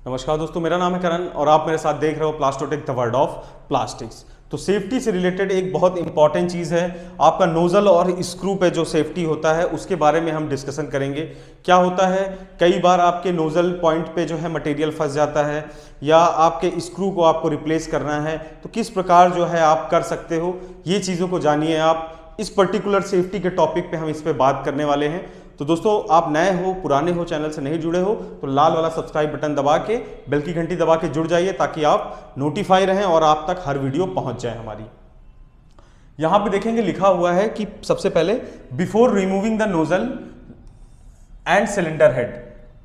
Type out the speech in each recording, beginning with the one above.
नमस्कार दोस्तों, मेरा नाम है करण और आप मेरे साथ देख रहे हो प्लास्टोटेक द वर्ल्ड ऑफ प्लास्टिक्स। तो सेफ्टी से रिलेटेड एक बहुत इंपॉर्टेंट चीज़ है आपका नोजल और स्क्रू पे जो सेफ्टी होता है उसके बारे में हम डिस्कशन करेंगे। क्या होता है, कई बार आपके नोजल पॉइंट पे जो है मटेरियल फंस जाता है या आपके स्क्रू को आपको रिप्लेस करना है, तो किस प्रकार जो है आप कर सकते हो, ये चीज़ों को जानिए। आप इस पर्टिकुलर सेफ्टी के टॉपिक पे हम इस पे बात करने वाले हैं। तो दोस्तों, आप नए हो, पुराने हो, चैनल से नहीं जुड़े हो तो लाल वाला सब्सक्राइब बटन दबा के बेल की घंटी दबा के जुड़ जाइए ताकि आप नोटिफाई रहें और आप तक हर वीडियो पहुंच जाए हमारी। यहां पे देखेंगे लिखा हुआ है कि सबसे पहले before removing the nozzle and cylinder head,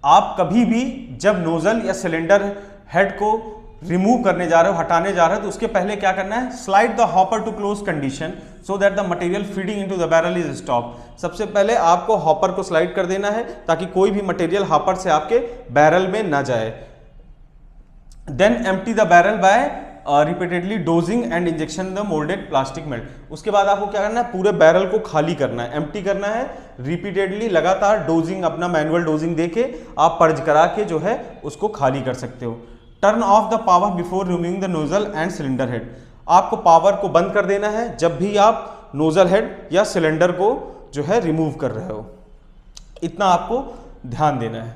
आप कभी भी जब नोजल या सिलेंडर हेड को रिमूव करने जा रहे हो, हटाने जा रहे हो, तो उसके पहले क्या करना है, slide the hopper to close condition so that the material feeding into the barrel is stop. सबसे पहले आपको हॉपर को स्लाइड कर देना है ताकि कोई भी मटेरियल हॉपर से आपके बैरल में ना जाए। Then empty the barrel by repeatedly dosing and injection the moulded plastic melt. उसके बाद आपको क्या करना है, पूरे बैरल को खाली करना है, एम्प्टी करना है, रिपीटेडली लगातार डोजिंग, अपना मैनुअल डोजिंग देके आप पर्ज करा के जो है उसको खाली कर सकते हो। Turn off the power before removing the nozzle and cylinder head, आपको पावर को बंद कर देना है जब भी आप नोजल हेड या सिलेंडर को जो है रिमूव कर रहे हो, इतना आपको ध्यान देना है।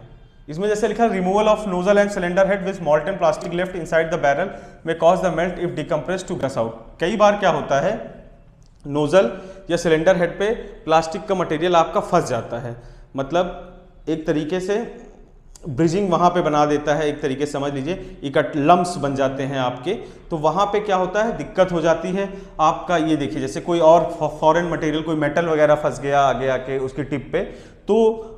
इसमें जैसे लिखा है, removal of nozzle and cylinder head with molten plastic left inside the barrel में cause the melt if decompress to gas out. कई बार क्या होता है, नोजल या सिलेंडर हेड पे प्लास्टिक का मटेरियल आपका फंस जाता है, मतलब एक तरीके से ब्रिजिंग वहाँ पे बना देता है, एक तरीके से समझ लीजिए इकट लम्स बन जाते हैं आपके। तो वहाँ पे क्या होता है, दिक्कत हो जाती है आपका। ये देखिए, जैसे कोई और फॉरेन मटेरियल, कोई मेटल वगैरह फंस गया आगे आके उसकी टिप पे, तो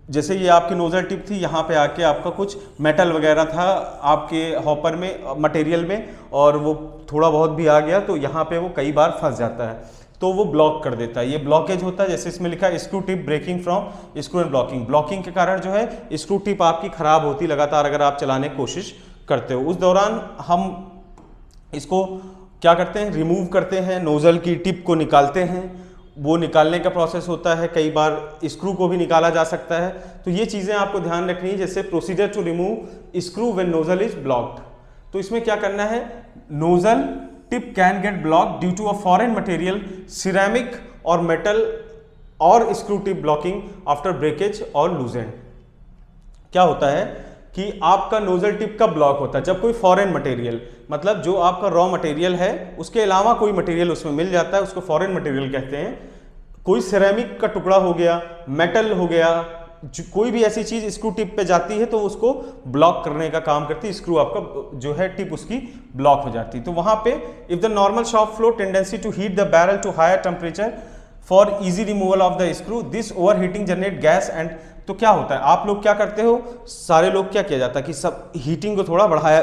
जैसे ये आपकी नोजल टिप थी, यहाँ पे आके आपका कुछ मेटल वगैरह था आपके हॉपर में, मटेरियल में, और वो थोड़ा बहुत भी आ गया तो यहाँ पे वो कई बार फंस जाता है, तो वो ब्लॉक कर देता है। ये ब्लॉकेज होता है, जैसे इसमें लिखा है screw tip breaking from screw and blocking. Blocking के कारण जो है स्क्रू टिप आपकी खराब होती लगातार अगर आप चलाने की कोशिश करते हो। उस दौरान हम इसको क्या करते हैं, रिमूव करते हैं, नोजल की टिप को निकालते हैं। वो निकालने का प्रोसेस होता है, कई बार स्क्रू को भी निकाला जा सकता है। तो ये चीज़ें आपको ध्यान रखनी है, जैसे procedure to remove screw when nozzle is blocked. तो इसमें क्या करना है, nozzle tip can get blocked due to a foreign material, ceramic or metal or screw tip blocking after breakage or loosened। क्या होता है कि आपका नोजल टिप का ब्लॉक होता है जब कोई फॉरेन मटेरियल, मतलब जो आपका रॉ मटेरियल है उसके अलावा कोई मटेरियल उसमें मिल जाता है, उसको फॉरेन मटेरियल कहते हैं। कोई सिरेमिक का टुकड़ा हो गया, मेटल हो गया, कोई भी ऐसी चीज स्क्रू टिप पे जाती है तो उसको ब्लॉक करने का काम करती है। स्क्रू आपका जो है टिप उसकी ब्लॉक हो जाती है। तो वहां पे if the normal shop flow tendency to heat the barrel to higher temperature for easy removal of the screw, this over heating generate gas and. तो क्या होता है, आप लोग क्या करते हो, सारे लोग क्या किया जाता है कि सब हीटिंग को थोड़ा बढ़ाया,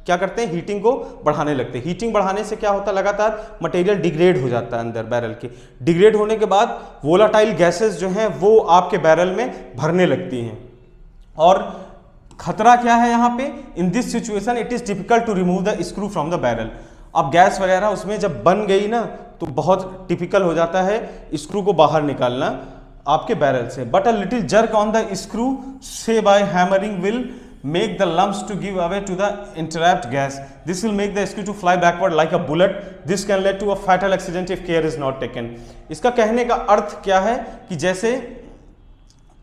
क्या करते हैं, हीटिंग को बढ़ाने लगते हैं। हीटिंग बढ़ाने से क्या होता है, लगातार मटेरियल डिग्रेड हो जाता है अंदर बैरल के। डिग्रेड होने के बाद वोलाटाइल गैसेस जो हैं वो आपके बैरल में भरने लगती हैं। और खतरा क्या है यहाँ पे, in this situation it is difficult to remove the screw from the barrel. अब गैस वगैरह उसमें जब बन गई ना तो बहुत टिपिकल हो जाता है स्क्रू को बाहर निकालना आपके बैरल से। But a little jerk on the screw से by hammering will make the lumps to give away to the entrapped gas. This will make the screw to fly backward like a bullet. This can lead to a fatal accident if care is not taken. इसका कहने का अर्थ क्या है कि जैसे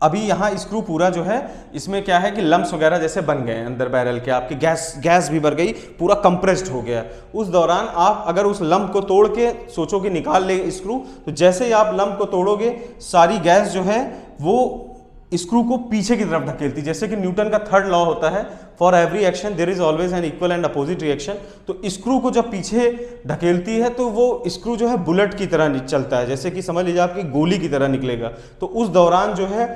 अभी यहाँ screw पूरा जो है, इसमें क्या है कि लम्प्स वगैरह जैसे बन गए अंदर बैरल के, आपकी गैस भी भर गई, पूरा कंप्रेस्ड हो गया। उस दौरान आप अगर उस लम्प को तोड़ के सोचो कि निकाल ले स्क्रू, तो जैसे ही आप लम्प को तोड़ोगे सारी गैस जो है वो स्क्रू को पीछे की तरफ धकेलती। जैसे कि न्यूटन का थर्ड लॉ होता है, for every action there is always an equal and opposite reaction. तो स्क्रू को जब पीछे धकेलती है तो वो स्क्रू जो है बुलेट की तरह चलता है, जैसे कि समझ लीजिए आपकी गोली की तरह निकलेगा। तो उस दौरान जो है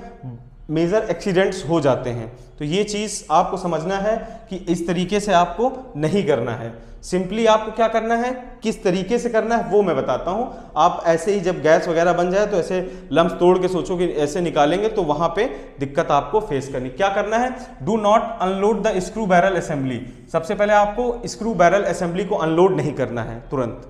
मेजर एक्सीडेंट्स हो जाते हैं। तो ये चीज़ आपको समझना है कि इस तरीके से आपको नहीं करना है। सिंपली आपको क्या करना है, किस तरीके से करना है वो मैं बताता हूं। आप ऐसे ही जब गैस वगैरह बन जाए तो ऐसे लम्स तोड़ के सोचो कि ऐसे निकालेंगे तो वहां पे दिक्कत आपको फेस करनी। क्या करना है, do not unload the screw barrel assembly. सबसे पहले आपको स्क्रू बैरल असेंबली को अनलोड नहीं करना है तुरंत।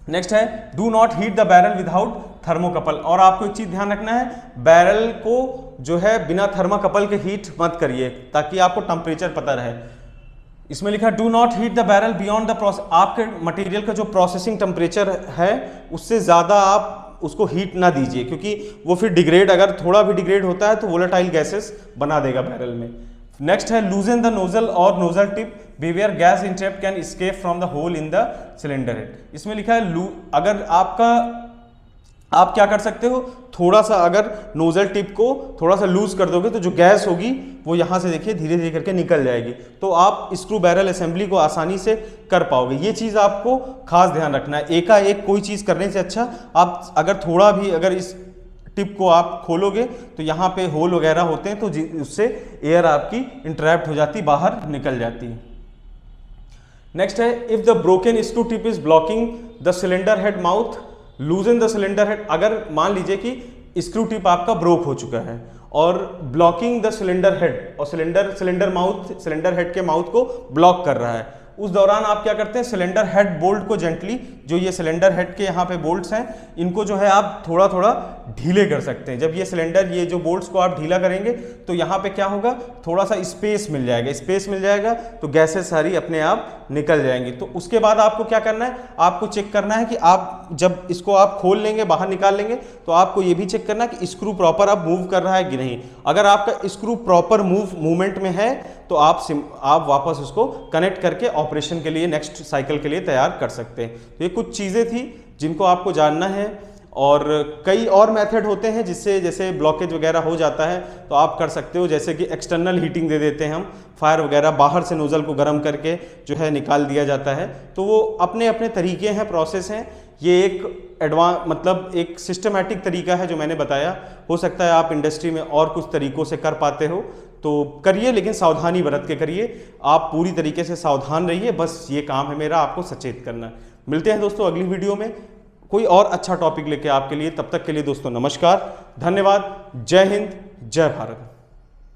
नेक्स्ट है do not heat the barrel without thermocouple. और आपको एक चीज ध्यान रखना है, बैरल को जो है बिना थर्मोकपल के हीट मत करिए ताकि आपको टेम्परेचर पता रहे। इसमें लिखा है do not heat the barrel beyond the process, आपके मटेरियल का जो प्रोसेसिंग टेम्परेचर है उससे ज़्यादा आप उसको हीट ना दीजिए, क्योंकि वो फिर डिग्रेड, अगर थोड़ा भी डिग्रेड होता है तो वोलेटाइल गैसेस बना देगा बैरल में। नेक्स्ट है लूजन द नोजल और nozzle tip beware gas interrupt can escape from the hole in the cylinder head. इसमें लिखा है अगर आप क्या कर सकते हो, थोड़ा सा अगर नोजल टिप को थोड़ा सा लूज कर दोगे तो जो गैस होगी वो यहाँ से देखिए धीरे धीरे करके निकल जाएगी, तो आप स्क्रू बैरल असेंबली को आसानी से कर पाओगे। ये चीज़ आपको खास ध्यान रखना है, एकाएक कोई चीज़ करने से अच्छा आप अगर थोड़ा भी अगर इस टिप को आप खोलोगे तो यहाँ पे होल वगैरह होते हैं, तो उससे एयर आपकी इंटरप्ट हो जाती, बाहर निकल जाती है। नेक्स्ट है if the broken screw tip is blocking the cylinder head mouth लूजन the cylinder head. अगर मान लीजिए कि स्क्रू टिप आपका ब्रोक हो चुका है और ब्लॉकिंग द सिलेंडर हेड, और सिलेंडर हेड के माउथ को ब्लॉक कर रहा है, उस दौरान आप क्या करते हैं, सिलेंडर हेड बोल्ट को जेंटली, जो ये सिलेंडर हेड के यहाँ पे बोल्ट्स हैं, इनको जो है आप थोड़ा थोड़ा ढीले कर सकते हैं। जब ये जो बोल्ट्स को आप ढीला करेंगे तो यहाँ पे क्या होगा, थोड़ा सा स्पेस मिल जाएगा, तो गैसेस सारी अपने आप निकल जाएंगी। तो उसके बाद आपको क्या करना है, आपको चेक करना है कि आप जब इसको आप खोल लेंगे, बाहर निकाल लेंगे, तो आपको ये भी चेक करना है कि स्क्रू प्रॉपर अब मूव कर रहा है कि नहीं। अगर आपका स्क्रू प्रॉपर मूवमेंट में है तो आप वापस उसको कनेक्ट करके ऑपरेशन के लिए, नेक्स्ट साइकिल के लिए तैयार कर सकते हैं। तो ये कुछ चीज़ें थी जिनको आपको जानना है, और कई और मेथड होते हैं जिससे जैसे ब्लॉकेज वगैरह हो जाता है तो आप कर सकते हो, जैसे कि एक्सटर्नल हीटिंग दे देते हैं हम, फायर वगैरह बाहर से नोजल को गर्म करके जो है निकाल दिया जाता है। तो वो अपने अपने तरीके हैं, प्रोसेस हैं। ये एक मतलब एक सिस्टमैटिक तरीका है जो मैंने बताया। हो सकता है आप इंडस्ट्री में और कुछ तरीकों से कर पाते हो तो करिए, लेकिन सावधानी बरत के करिए। आप पूरी तरीके से सावधान रहिए, बस ये काम है मेरा, आपको सचेत करना। मिलते हैं दोस्तों अगली वीडियो में कोई और अच्छा टॉपिक लेके आपके लिए। तब तक के लिए दोस्तों नमस्कार, धन्यवाद, जय हिंद, जय भारत।